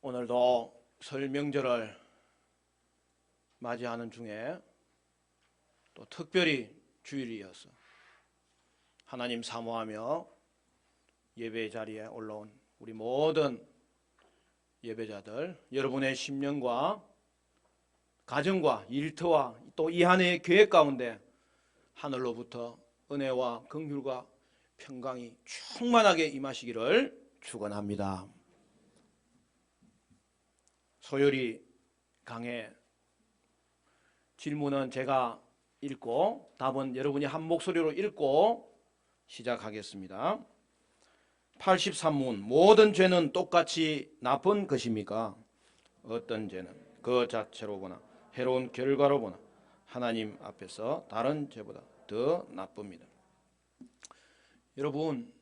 오늘도 설 명절을 맞이하는 중에 또 특별히 주일이어서 하나님 사모하며 예배 자리에 올라온 우리 모든 예배자들, 여러분의 심령과 가정과 일터와 또 이 한 해의 계획 가운데 하늘로부터 은혜와 긍휼과 평강이 충만하게 임하시기를 축원합니다. 소열이 강해. 질문은 제가 읽고 답은 여러분이 한 목소리로 읽고 시작하겠습니다. 83문. 모든 죄는 똑같이 나쁜 것입니까? 어떤 죄는 그 자체로 보나 해로운 결과로 보나 하나님 앞에서 다른 죄보다 더 나쁩니다. 여러분,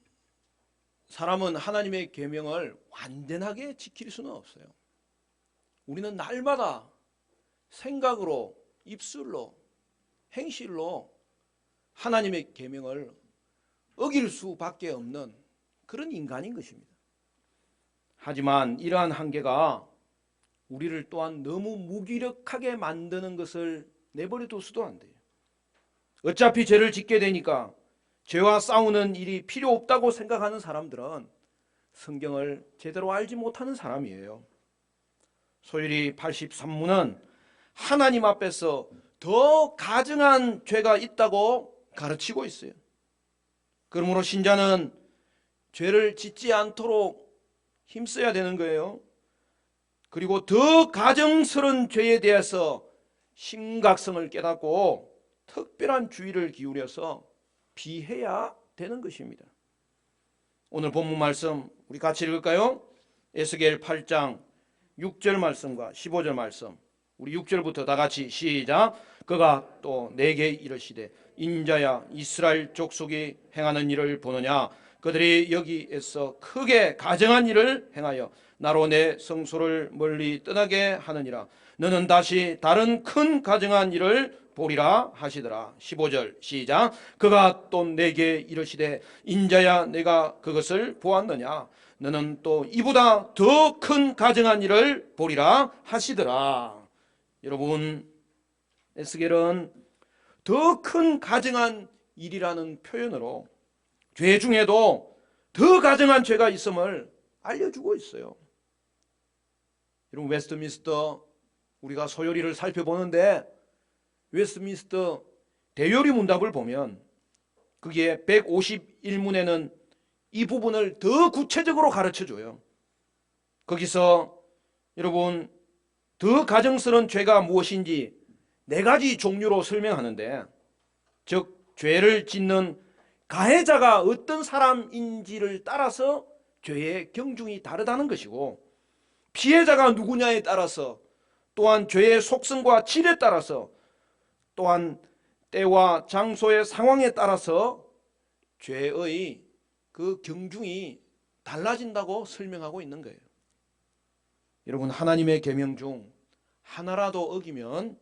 사람은 하나님의 계명을 완전하게 지킬 수는 없어요. 우리는 날마다 생각으로, 입술로, 행실로 하나님의 계명을 어길 수밖에 없는 그런 인간인 것입니다. 하지만 이러한 한계가 우리를 또한 너무 무기력하게 만드는 것을 내버려 둘 수도 안 돼요. 어차피 죄를 짓게 되니까 죄와 싸우는 일이 필요 없다고 생각하는 사람들은 성경을 제대로 알지 못하는 사람이에요. 소율이 83문은 하나님 앞에서 더 가증한 죄가 있다고 가르치고 있어요. 그러므로 신자는 죄를 짓지 않도록 힘써야 되는 거예요. 그리고 더 가증스러운 죄에 대해서 심각성을 깨닫고 특별한 주의를 기울여서 피해야 되는 것입니다. 오늘 본문 말씀 우리 같이 읽을까요? 에스겔 8장 6절 말씀과 15절 말씀. 우리 6절부터 다 같이 시작. 그가 또 내게 이르시되 인자야, 이스라엘 족속이 행하는 일을 보느냐? 그들이 여기에서 크게 가증한 일을 행하여 나로 내 성소를 멀리 떠나게 하느니라. 너는 다시 다른 큰 가증한 일을 보리라 하시더라. 15절 시작. 그가 또 내게 이르시되 인자야, 내가 그것을 보았느냐? 너는 또 이보다 더 큰 가증한 일을 보리라 하시더라. 여러분, 에스겔은 더 큰 가증한 일이라는 표현으로 죄 중에도 더 가증한 죄가 있음을 알려주고 있어요. 여러분, 웨스트민스터 우리가 소요리를 살펴보는데 웨스트민스터 대요리 문답을 보면 거기에 151문에는 이 부분을 더 구체적으로 가르쳐줘요. 거기서 여러분 더 가증스러운 죄가 무엇인지 4가지 종류로 설명하는데, 즉 죄를 짓는 가해자가 어떤 사람인지를 따라서 죄의 경중이 다르다는 것이고, 피해자가 누구냐에 따라서, 또한 죄의 속성과 질에 따라서, 또한 때와 장소의 상황에 따라서 죄의 그 경중이 달라진다고 설명하고 있는 거예요. 여러분, 하나님의 계명 중 하나라도 어기면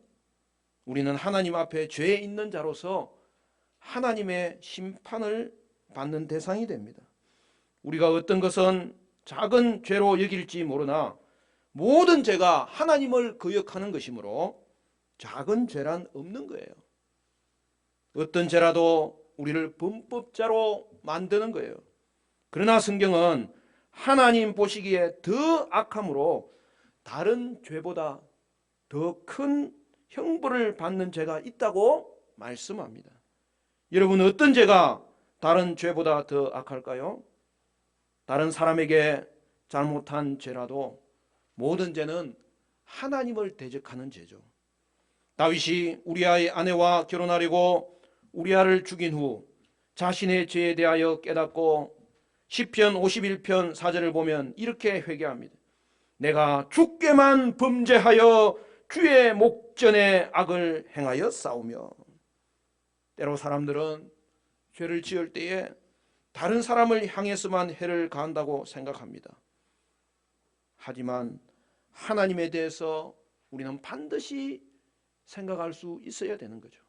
우리는 하나님 앞에 죄 있는 자로서 하나님의 심판을 받는 대상이 됩니다. 우리가 어떤 것은 작은 죄로 여길지 모르나 모든 죄가 하나님을 거역하는 것이므로 작은 죄란 없는 거예요. 어떤 죄라도 우리를 범법자로 만드는 거예요. 그러나 성경은 하나님 보시기에 더 악함으로 다른 죄보다 더 큰 형벌을 받는 죄가 있다고 말씀합니다. 여러분, 어떤 죄가 다른 죄보다 더 악할까요? 다른 사람에게 잘못한 죄라도 모든 죄는 하나님을 대적하는 죄죠. 다윗이 우리아의 아내와 결혼하려고 우리아를 죽인 후 자신의 죄에 대하여 깨닫고 시편 51편 4절을 보면 이렇게 회개합니다. 내가 주께만 범죄하여 주의 목전에 악을 행하여 싸우며. 때로 사람들은 죄를 지을 때에 다른 사람을 향해서만 해를 가한다고 생각합니다. 하지만 하나님에 대해서 우리는 반드시 생각할 수 있어야 되는 거죠.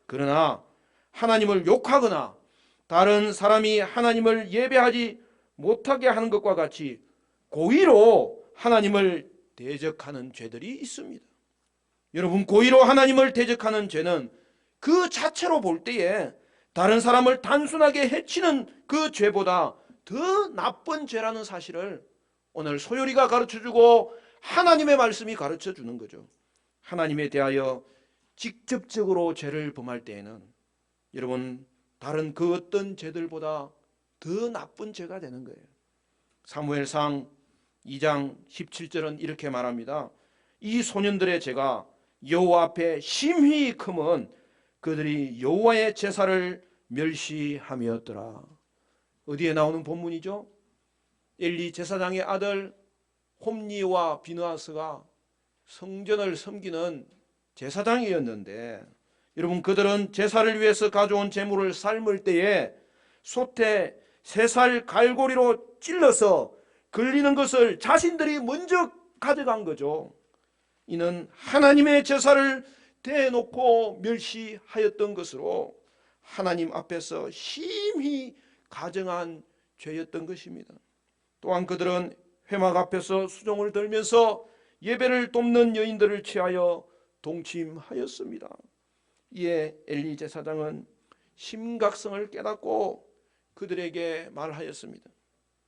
그러나 하나님을 욕하거나 다른 사람이 하나님을 예배하지 못하게 하는 것과 같이 고의로 하나님을 대적하는 죄들이 있습니다. 여러분, 고의로 하나님을 대적하는 죄는 그 자체로 볼 때에 다른 사람을 단순하게 해치는 그 죄보다 더 나쁜 죄라는 사실을 오늘 소요리가 가르쳐주고 하나님의 말씀이 가르쳐주는 거죠. 하나님에 대하여 직접적으로 죄를 범할 때에는 여러분, 다른 그 어떤 죄들보다 더 나쁜 죄가 되는 거예요. 사무엘상 2장 17절은 이렇게 말합니다. 이 소년들의 죄가 여호와 앞에 심히 크면 그들이 여호와의 제사를 멸시함이었더라. 어디에 나오는 본문이죠? 엘리 제사장의 아들 홈니와 비느하스가 성전을 섬기는 제사장이었는데, 여러분, 그들은 제사를 위해서 가져온 제물을 삶을 때에 솥에 3살 갈고리로 찔러서 걸리는 것을 자신들이 먼저 가져간 거죠. 이는 하나님의 제사를 대놓고 멸시하였던 것으로 하나님 앞에서 심히 가증한 죄였던 것입니다. 또한 그들은 회막 앞에서 수종을 들면서 예배를 돕는 여인들을 취하여 동침하였습니다. 이에 엘리 제사장은 심각성을 깨닫고 그들에게 말하였습니다.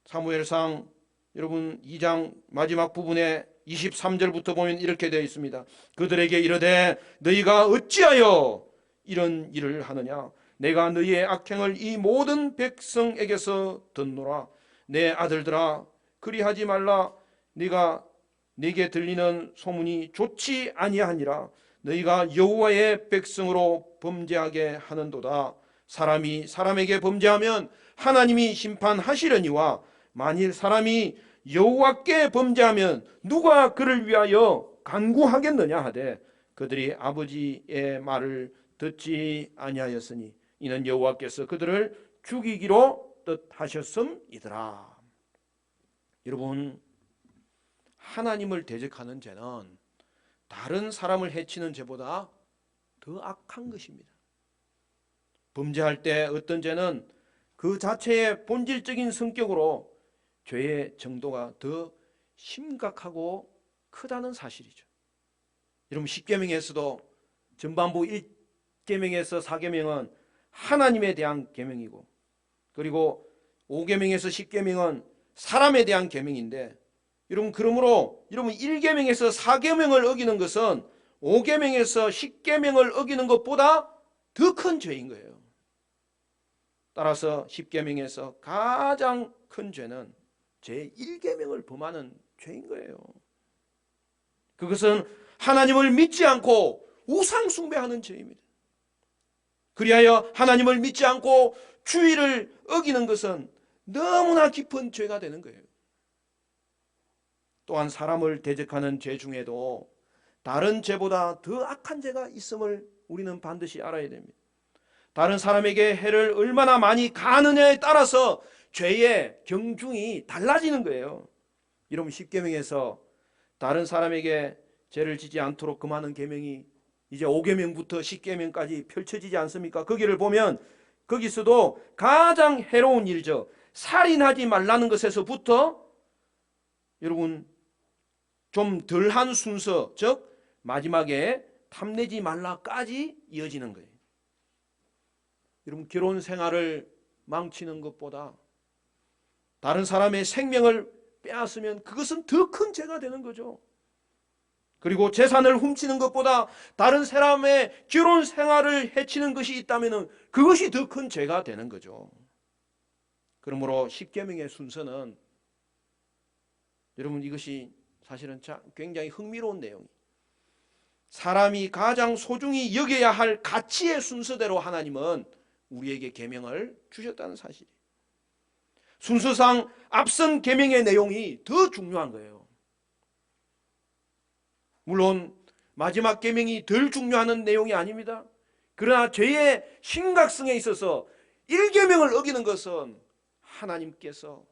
사무엘상 여러분 2장 마지막 부분에 23절부터 보면 이렇게 되어 있습니다. 그들에게 이르되 너희가 어찌하여 이런 일을 하느냐? 내가 너희의 악행을 이 모든 백성에게서 듣노라. 내 아들들아, 그리하지 말라. 네게 들리는 소문이 좋지 아니하니라. 너희가 여호와의 백성으로 범죄하게 하는도다. 사람이 사람에게 범죄하면 하나님이 심판하시려니와 만일 사람이 여호와께 범죄하면 누가 그를 위하여 간구하겠느냐 하되 그들이 아버지의 말을 듣지 아니하였으니 이는 여호와께서 그들을 죽이기로 뜻하셨음이더라. 여러분, 하나님을 대적하는 죄는 다른 사람을 해치는 죄보다 더 악한 것입니다. 범죄할 때 어떤 죄는 그 자체의 본질적인 성격으로 죄의 정도가 더 심각하고 크다는 사실이죠. 여러분, 10계명에서도 전반부 1계명에서 4계명은 하나님에 대한 계명이고, 그리고 5계명에서 10계명은 사람에 대한 계명인데, 여러분, 그러므로 여러분 1계명에서 4계명을 어기는 것은 5계명에서 10계명을 어기는 것보다 더 큰 죄인 거예요. 따라서 10계명에서 가장 큰 죄는 제1계명을 범하는 죄인 거예요. 그것은 하나님을 믿지 않고 우상 숭배하는 죄입니다. 그리하여 하나님을 믿지 않고 주의를 어기는 것은 너무나 깊은 죄가 되는 거예요. 또한 사람을 대적하는 죄 중에도 다른 죄보다 더 악한 죄가 있음을 우리는 반드시 알아야 됩니다. 다른 사람에게 해를 얼마나 많이 가느냐에 따라서 죄의 경중이 달라지는 거예요. 여러분, 10계명에서 다른 사람에게 죄를 지지 않도록 금하는 계명이 이제 5계명부터 10계명까지 펼쳐지지 않습니까? 거기를 보면 거기서도 가장 해로운 일이죠. 살인하지 말라는 것에서부터 여러분 좀 덜한 순서, 즉 마지막에 탐내지 말라까지 이어지는 거예요. 여러분, 결혼 생활을 망치는 것보다 다른 사람의 생명을 빼앗으면 그것은 더 큰 죄가 되는 거죠. 그리고 재산을 훔치는 것보다 다른 사람의 결혼 생활을 해치는 것이 있다면 그것이 더 큰 죄가 되는 거죠. 그러므로 10계명의 순서는 여러분, 이것이 사실은 굉장히 흥미로운 내용이에요. 사람이 가장 소중히 여겨야 할 가치의 순서대로 하나님은 우리에게 계명을 주셨다는 사실이에요. 순서상 앞선 계명의 내용이 더 중요한 거예요. 물론 마지막 계명이 덜 중요한 내용이 아닙니다. 그러나 죄의 심각성에 있어서 1계명을 어기는 것은 하나님께서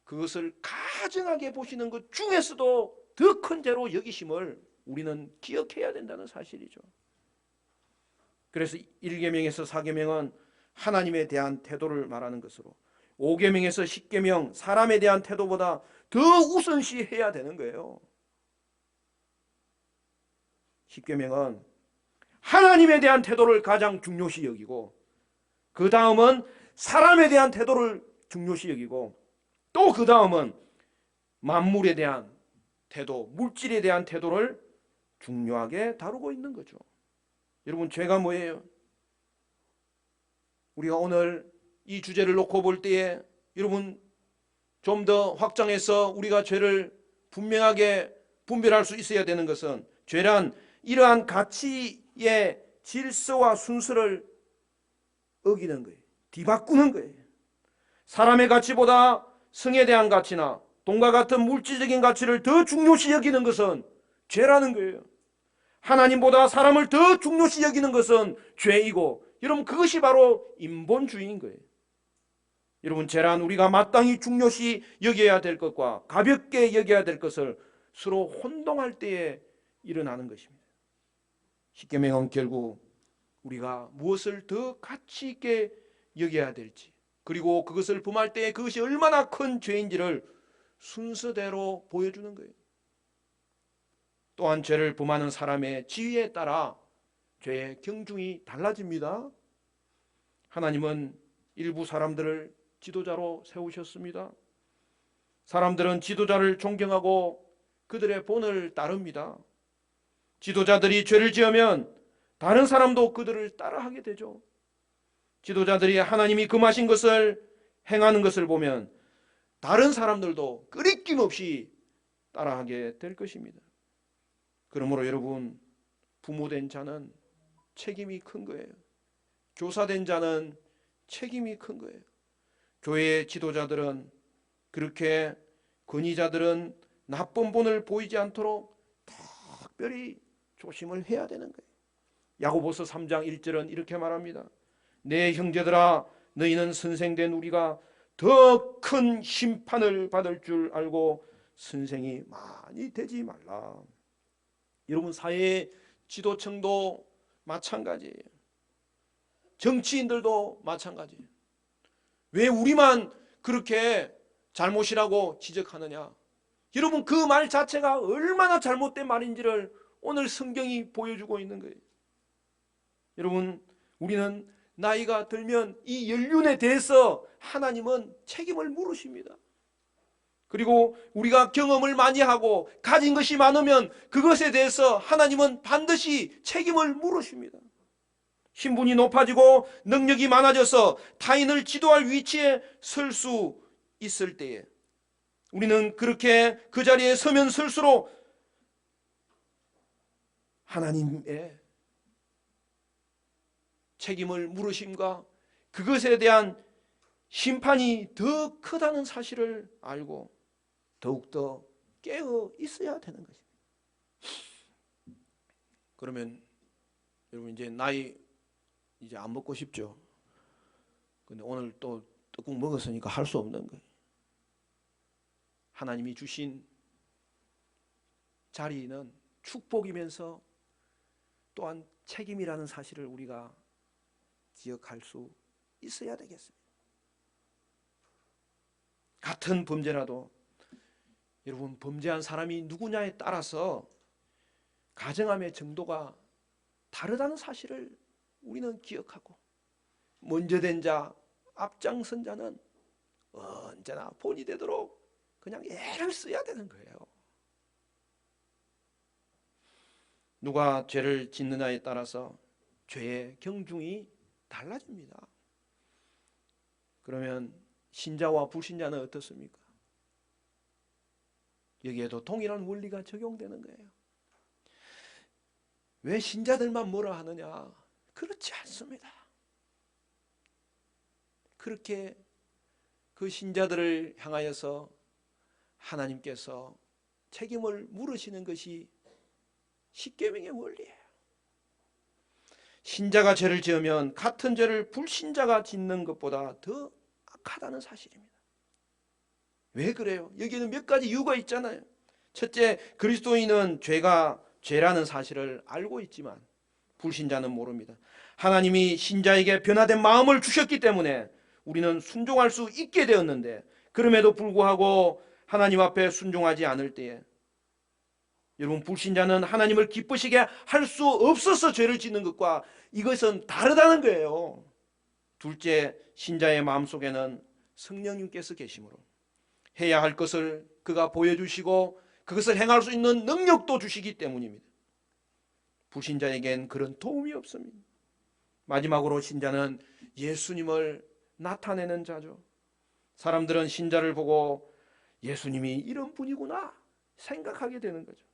그것을 가증하게 보시는 것 중에서도 더 큰 죄로 여기심을 우리는 기억해야 된다는 사실이죠. 그래서 1계명에서 4계명은 하나님에 대한 태도를 말하는 것으로, 5계명에서 10계명 사람에 대한 태도보다 더 우선시해야 되는 거예요. 십계명은 하나님에 대한 태도를 가장 중요시 여기고, 그 다음은 사람에 대한 태도를 중요시 여기고, 또 그 다음은 만물에 대한 태도, 물질에 대한 태도를 중요하게 다루고 있는 거죠. 여러분, 죄가 뭐예요? 우리가 오늘 이 주제를 놓고 볼 때에 여러분 좀 더 확장해서 우리가 죄를 분명하게 분별할 수 있어야 되는 것은, 죄란 이러한 가치의 질서와 순서를 어기는 거예요. 뒤바꾸는 거예요. 사람의 가치보다 성에 대한 가치나 돈과 같은 물질적인 가치를 더 중요시 여기는 것은 죄라는 거예요. 하나님보다 사람을 더 중요시 여기는 것은 죄이고, 여러분 그것이 바로 인본주의인 거예요. 여러분, 죄란 우리가 마땅히 중요시 여겨야 될 것과 가볍게 여겨야 될 것을 서로 혼동할 때에 일어나는 것입니다. 십계명은 결국 우리가 무엇을 더 가치 있게 여겨야 될지, 그리고 그것을 범할 때 그것이 얼마나 큰 죄인지를 순서대로 보여주는 거예요. 또한 죄를 범하는 사람의 지위에 따라 죄의 경중이 달라집니다. 하나님은 일부 사람들을 지도자로 세우셨습니다. 사람들은 지도자를 존경하고 그들의 본을 따릅니다. 지도자들이 죄를 지으면 다른 사람도 그들을 따라하게 되죠. 지도자들이 하나님이 금하신 것을 행하는 것을 보면 다른 사람들도 끄리낌 없이 따라하게 될 것입니다. 그러므로 여러분, 부모된 자는 책임이 큰 거예요. 교사된 자는 책임이 큰 거예요. 교회의 지도자들은, 그렇게 권위자들은 나쁜 본을 보이지 않도록 특별히 조심을 해야 되는 거예요. 야고보서 3장 1절은 이렇게 말합니다. 내 형제들아, 너희는 선생된 우리가 더 큰 심판을 받을 줄 알고 선생이 많이 되지 말라. 여러분, 사회의 지도층도 마찬가지예요. 정치인들도 마찬가지예요. 왜 우리만 그렇게 잘못이라고 지적하느냐? 여러분, 그 말 자체가 얼마나 잘못된 말인지를 오늘 성경이 보여주고 있는 거예요. 여러분, 우리는 나이가 들면 이 연륜에 대해서 하나님은 책임을 물으십니다. 그리고 우리가 경험을 많이 하고 가진 것이 많으면 그것에 대해서 하나님은 반드시 책임을 물으십니다. 신분이 높아지고 능력이 많아져서 타인을 지도할 위치에 설 수 있을 때에 우리는 그렇게 그 자리에 서면 설수록 하나님의 책임을 물으심과 그것에 대한 심판이 더 크다는 사실을 알고 더욱더 깨어 있어야 되는 것입니다. 그러면 여러분, 이제 나이 이제 안 먹고 싶죠? 근데 오늘 또 떡국 먹었으니까 할 수 없는 거예요. 하나님이 주신 자리는 축복이면서 또한 책임이라는 사실을 우리가 기억할 수 있어야 되겠습니다. 같은 범죄라도 여러분, 범죄한 사람이 누구냐에 따라서 가정함의 정도가 다르다는 사실을 우리는 기억하고, 먼저 된 자, 앞장선 자는 언제나 본이 되도록 그냥 애를 써야 되는 거예요. 누가 죄를 짓느냐에 따라서 죄의 경중이 달라집니다. 그러면 신자와 불신자는 어떻습니까? 여기에도 동일한 원리가 적용되는 거예요. 왜 신자들만 뭐라 하느냐? 그렇지 않습니다. 그렇게 그 신자들을 향하여서 하나님께서 책임을 물으시는 것이 십계명의 원리예요. 신자가 죄를 지으면 같은 죄를 불신자가 짓는 것보다 더 악하다는 사실입니다. 왜 그래요? 여기는 몇 가지 이유가 있잖아요. 첫째, 그리스도인은 죄가 죄라는 사실을 알고 있지만 불신자는 모릅니다. 하나님이 신자에게 변화된 마음을 주셨기 때문에 우리는 순종할 수 있게 되었는데, 그럼에도 불구하고 하나님 앞에 순종하지 않을 때에 여러분, 불신자는 하나님을 기쁘시게 할 수 없어서 죄를 짓는 것과 이것은 다르다는 거예요. 둘째, 신자의 마음속에는 성령님께서 계심으로 해야 할 것을 그가 보여주시고 그것을 행할 수 있는 능력도 주시기 때문입니다. 불신자에겐 그런 도움이 없습니다. 마지막으로 신자는 예수님을 나타내는 자죠. 사람들은 신자를 보고 예수님이 이런 분이구나 생각하게 되는 거죠.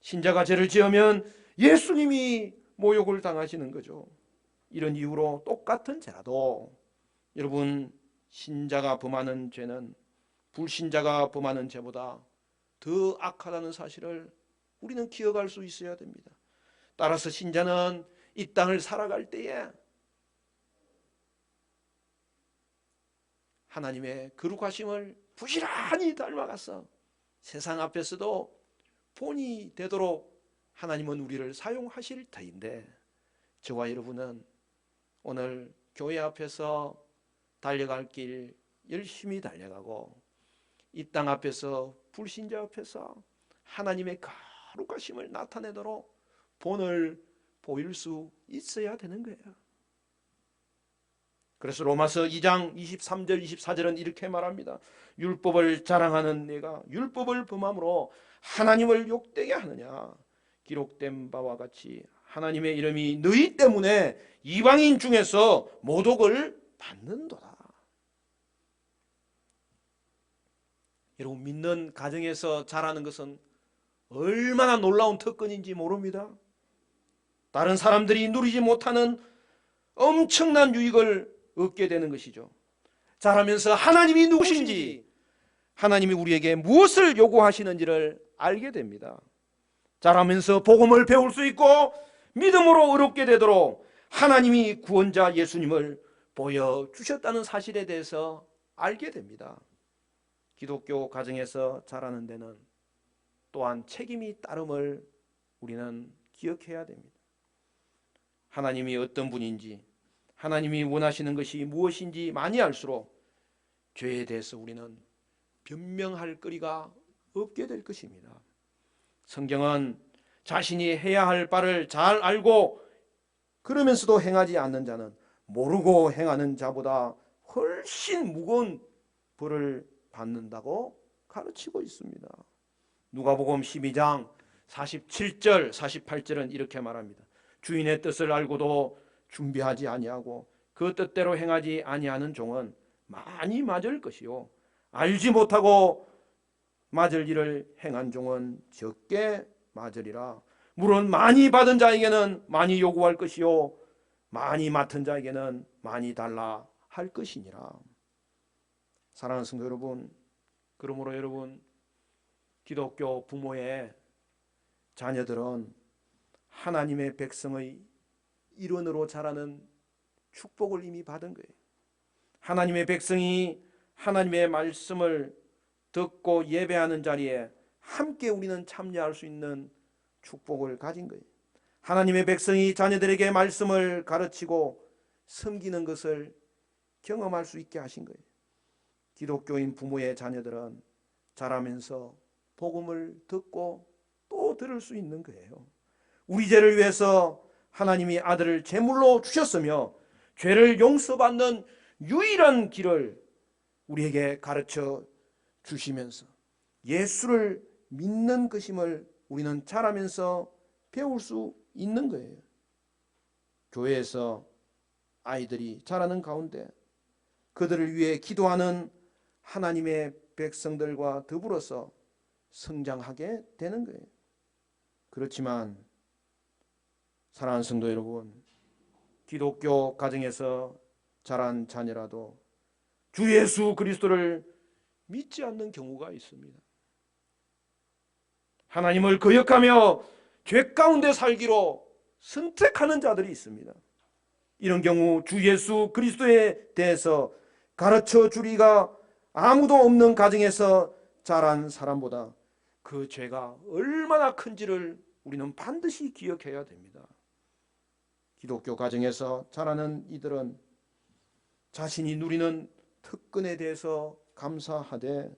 신자가 죄를 지으면 예수님이 모욕을 당하시는 거죠. 이런 이유로 똑같은 죄라도 여러분, 신자가 범하는 죄는 불신자가 범하는 죄보다 더 악하다는 사실을 우리는 기억할 수 있어야 됩니다. 따라서 신자는 이 땅을 살아갈 때에 하나님의 거룩하심을 부지런히 닮아가서 세상 앞에서도 본이 되도록 하나님은 우리를 사용하실 터인데, 저와 여러분은 오늘 교회 앞에서 달려갈 길 열심히 달려가고 이 땅 앞에서 불신자 앞에서 하나님의 거룩하심을 나타내도록 본을 보일 수 있어야 되는 거예요. 그래서 로마서 2장 23절 24절은 이렇게 말합니다. 율법을 자랑하는 내가 율법을 범함으로 하나님을 욕되게 하느냐. 기록된 바와 같이 하나님의 이름이 너희 때문에 이방인 중에서 모독을 받는도다. 여러분, 믿는 가정에서 자라는 것은 얼마나 놀라운 특권인지 모릅니다. 다른 사람들이 누리지 못하는 엄청난 유익을 얻게 되는 것이죠. 자라면서 하나님이 누구신지, 하나님이 우리에게 무엇을 요구하시는지를 알게 됩니다. 자라면서 복음을 배울 수 있고 믿음으로 의롭게 되도록 하나님이 구원자 예수님을 보여주셨다는 사실에 대해서 알게 됩니다. 기독교 가정에서 자라는 데는 또한 책임이 따름을 우리는 기억해야 됩니다. 하나님이 어떤 분인지, 하나님이 원하시는 것이 무엇인지 많이 알수록 죄에 대해서 우리는 변명할 거리가 없게 될 것입니다. 성경은 자신이 해야 할 바를 잘 알고 그러면서도 행하지 않는 자는 모르고 행하는 자보다 훨씬 무거운 벌을 받는다고 가르치고 있습니다. 누가복음 12장 47절 48절은 이렇게 말합니다. 주인의 뜻을 알고도 준비하지 아니하고 그 뜻대로 행하지 아니하는 종은 많이 맞을 것이요 알지 못하고 맞을 일을 행한 종은 적게 맞으리라. 물론 많이 받은 자에게는 많이 요구할 것이요 많이 맡은 자에게는 많이 달라 할 것이니라. 사랑하는 성도 여러분, 그러므로 여러분, 기독교 부모의 자녀들은 하나님의 백성의 일원으로 자라는 축복을 이미 받은 거예요. 하나님의 백성이 하나님의 말씀을 듣고 예배하는 자리에 함께 우리는 참여할 수 있는 축복을 가진 거예요. 하나님의 백성이 자녀들에게 말씀을 가르치고 섬기는 것을 경험할 수 있게 하신 거예요. 기독교인 부모의 자녀들은 자라면서 복음을 듣고 또 들을 수 있는 거예요. 우리 죄를 위해서 하나님이 아들을 제물로 주셨으며 죄를 용서받는 유일한 길을 우리에게 가르쳐 주시면서 예수를 믿는 것임을 우리는 자라면서 배울 수 있는 거예요. 교회에서 아이들이 자라는 가운데 그들을 위해 기도하는 하나님의 백성들과 더불어서 성장하게 되는 거예요. 그렇지만 사랑하는 성도 여러분, 기독교 가정에서 자란 자녀라도 주 예수 그리스도를 믿지 않는 경우가 있습니다. 하나님을 거역하며 죄 가운데 살기로 선택하는 자들이 있습니다. 이런 경우 주 예수 그리스도에 대해서 가르쳐 주리가 아무도 없는 가정에서 자란 사람보다 그 죄가 얼마나 큰지를 우리는 반드시 기억해야 됩니다. 기독교 가정에서 자라는 이들은 자신이 누리는 특권에 대해서 감사하되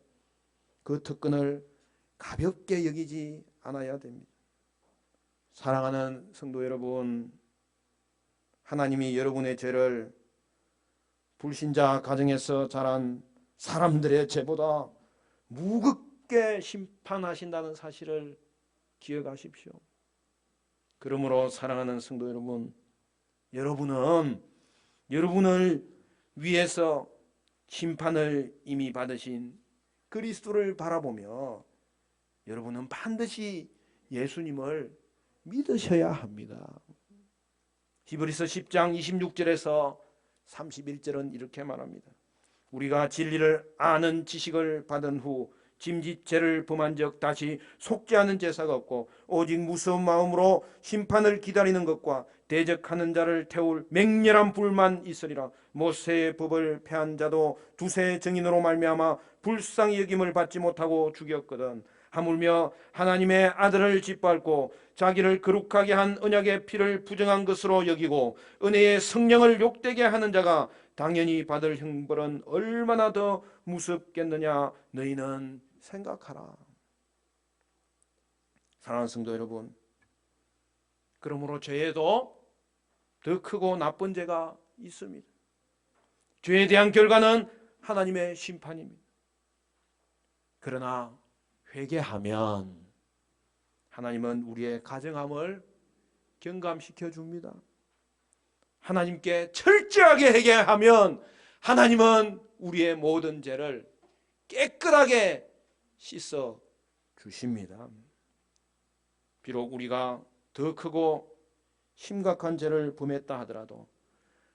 그 특권을 가볍게 여기지 않아야 됩니다. 사랑하는 성도 여러분, 하나님이 여러분의 죄를 불신자 가정에서 자란 사람들의 죄보다 무겁게 심판하신다는 사실을 기억하십시오. 그러므로 사랑하는 성도 여러분, 여러분은 여러분을 위해서 심판을 이미 받으신 그리스도를 바라보며 여러분은 반드시 예수님을 믿으셔야 합니다. 히브리서 10장 26절에서 31절은 이렇게 말합니다. 우리가 진리를 아는 지식을 받은 후 짐짓 죄를 범한 적 다시 속지 않은 제사가 없고 오직 무서운 마음으로 심판을 기다리는 것과 대적하는 자를 태울 맹렬한 불만 있으리라. 모세의 법을 폐한 자도 두세 증인으로 말미암아 불쌍히 여김을 받지 못하고 죽였거든. 하물며 하나님의 아들을 짓밟고 자기를 거룩하게 한 언약의 피를 부정한 것으로 여기고 은혜의 성령을 욕되게 하는 자가 당연히 받을 형벌은 얼마나 더 무섭겠느냐 너희는 생각하라. 사랑하는 성도 여러분, 그러므로 죄에도 더 크고 나쁜 죄가 있습니다. 죄에 대한 결과는 하나님의 심판입니다. 그러나 회개하면 하나님은 우리의 가정함을 경감시켜 줍니다. 하나님께 철저하게 회개하면 하나님은 우리의 모든 죄를 깨끗하게 씻어 주십니다. 비록 우리가 더 크고 심각한 죄를 범했다 하더라도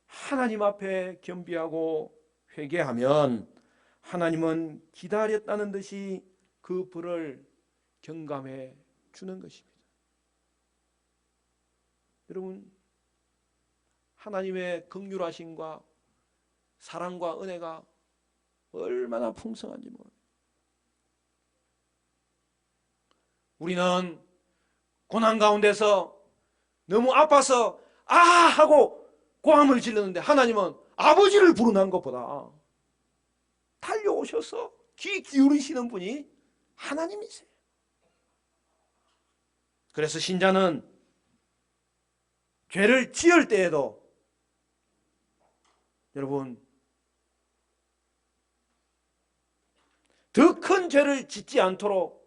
하나님 앞에 겸비하고 회개하면 하나님은 기다렸다는 듯이 그 벌을 경감해 주는 것입니다. 여러분, 하나님의 긍휼하심과 사랑과 은혜가 얼마나 풍성한지 모릅니다. 우리는 고난 가운데서 너무 아파서 아 하고 고함을 지르는데 하나님은 아버지를 부르는 것보다 달려오셔서 귀 기울이시는 분이 하나님이세요. 그래서 신자는 죄를 지을 때에도 여러분 더 큰 죄를 짓지 않도록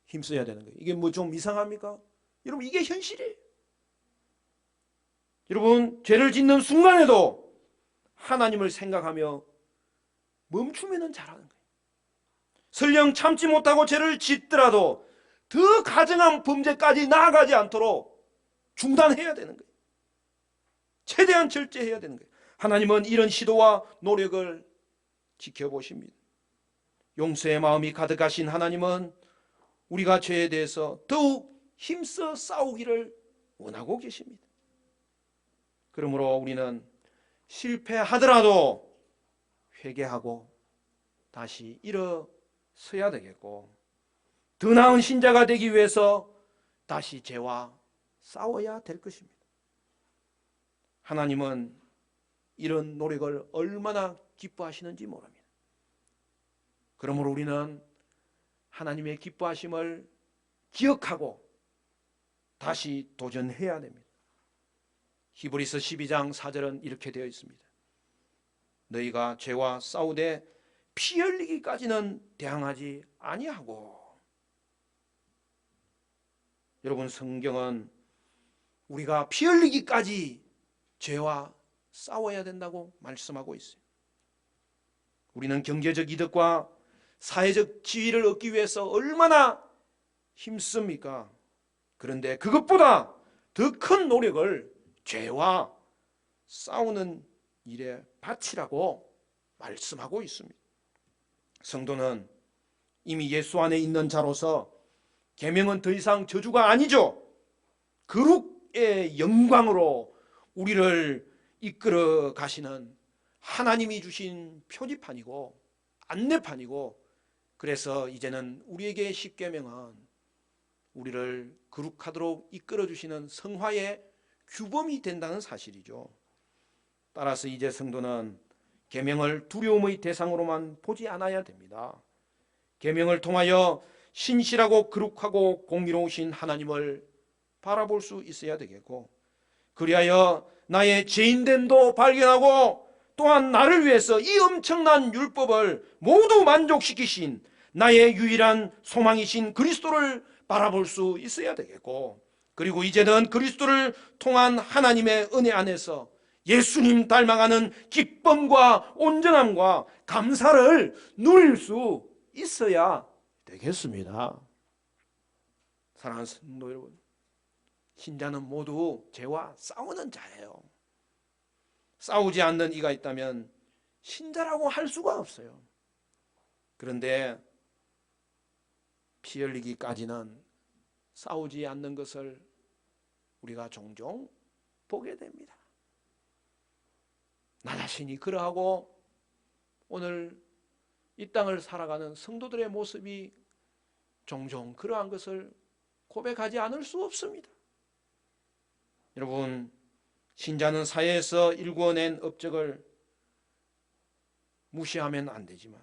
힘써야 되는 거예요. 이게 뭐 좀 이상합니까? 여러분 이게 현실이에요. 여러분 죄를 짓는 순간에도 하나님을 생각하며 멈추면 잘하는 거예요. 설령 참지 못하고 죄를 짓더라도 더 가증한 범죄까지 나아가지 않도록 중단해야 되는 거예요. 최대한 절제해야 되는 거예요. 하나님은 이런 시도와 노력을 지켜보십니다. 용서의 마음이 가득하신 하나님은 우리가 죄에 대해서 더욱 힘써 싸우기를 원하고 계십니다. 그러므로 우리는 실패하더라도 회개하고 다시 일어서야 되겠고 더 나은 신자가 되기 위해서 다시 죄와 싸워야 될 것입니다. 하나님은 이런 노력을 얼마나 기뻐하시는지 모릅니다. 그러므로 우리는 하나님의 기뻐하심을 기억하고 다시 도전해야 됩니다. 히브리서 12장 4절은 이렇게 되어 있습니다. 너희가 죄와 싸우되 피 흘리기까지는 대항하지 아니하고. 여러분 성경은 우리가 피 흘리기까지 죄와 싸워야 된다고 말씀하고 있어요. 우리는 경제적 이득과 사회적 지위를 얻기 위해서 얼마나 힘씁니까? 그런데 그것보다 더 큰 노력을 죄와 싸우는 일에 바치라고 말씀하고 있습니다. 성도는 이미 예수 안에 있는 자로서 계명은 더 이상 저주가 아니죠. 거룩의 영광으로 우리를 이끌어 가시는 하나님이 주신 표지판이고 안내판이고, 그래서 이제는 우리에게 십계명은 우리를 거룩하도록 이끌어 주시는 성화의 규범이 된다는 사실이죠. 따라서 이제 성도는 계명을 두려움의 대상으로만 보지 않아야 됩니다. 계명을 통하여 신실하고 거룩하고 공의로우신 하나님을 바라볼 수 있어야 되겠고, 그리하여 나의 죄인됨도 발견하고 또한 나를 위해서 이 엄청난 율법을 모두 만족시키신 나의 유일한 소망이신 그리스도를 바라볼 수 있어야 되겠고, 그리고 이제는 그리스도를 통한 하나님의 은혜 안에서 예수님 닮아가는 기쁨과 온전함과 감사를 누릴 수 있어야 되겠습니다. 사랑하는 성도 여러분, 신자는 모두 죄와 싸우는 자예요. 싸우지 않는 이가 있다면 신자라고 할 수가 없어요. 그런데 피 흘리기까지는 싸우지 않는 것을 우리가 종종 보게 됩니다. 나 자신이 그러하고 오늘 이 땅을 살아가는 성도들의 모습이 종종 그러한 것을 고백하지 않을 수 없습니다. 여러분, 신자는 사회에서 일구어낸 업적을 무시하면 안 되지만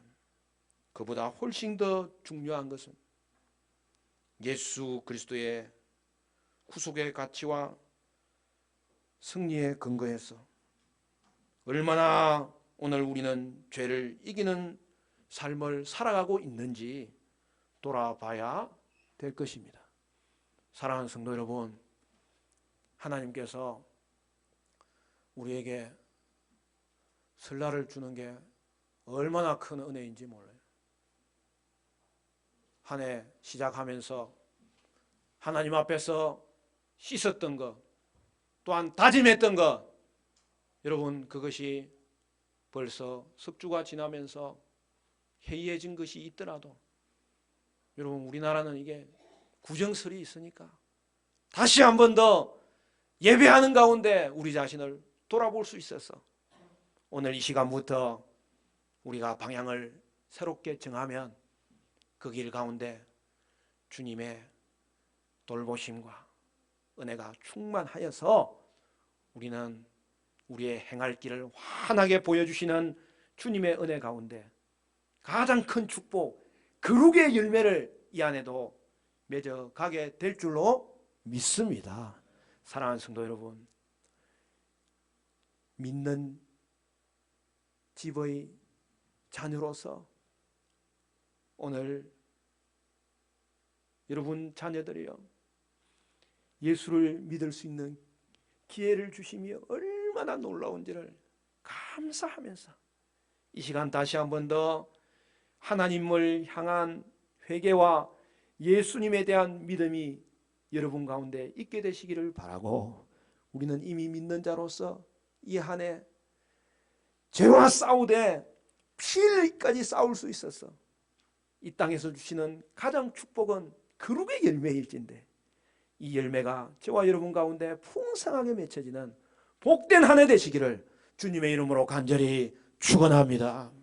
그보다 훨씬 더 중요한 것은 예수 그리스도의 구속의 가치와 승리의 근거에서 얼마나 오늘 우리는 죄를 이기는 삶을 살아가고 있는지 돌아봐야 될 것입니다. 사랑하는 성도 여러분, 하나님께서 우리에게 설날을 주는 게 얼마나 큰 은혜인지 몰라요. 한 해 시작하면서 하나님 앞에서 씻었던 것, 또한 다짐했던 것, 여러분 그것이 벌써 석주가 지나면서 해이해진 것이 있더라도 여러분 우리나라는 이게 구정설이 있으니까 다시 한 번 더 예배하는 가운데 우리 자신을 돌아볼 수 있어서 오늘 이 시간부터 우리가 방향을 새롭게 정하면 그 길 가운데 주님의 돌보심과 은혜가 충만하여서 우리는 우리의 행할 길을 환하게 보여주시는 주님의 은혜 가운데 가장 큰 축복, 거룩의 열매를 이 안에도 맺어가게 될 줄로 믿습니다. 사랑하는 성도 여러분, 믿는 집의 자녀로서 오늘 여러분 자녀들이요, 예수를 믿을 수 있는 기회를 주심이 얼마나 놀라운지를 감사하면서 이 시간 다시 한 번 더 하나님을 향한 회개와 예수님에 대한 믿음이 여러분 가운데 있게 되시기를 바라고, 우리는 이미 믿는 자로서 이 한 해 죄와 싸우되 피 흘리기까지 싸울 수 있어서 이 땅에서 주시는 가장 축복은 거룩의 열매일진데 이 열매가 저와 여러분 가운데 풍성하게 맺혀지는 복된 한 해 되시기를 주님의 이름으로 간절히 축원합니다.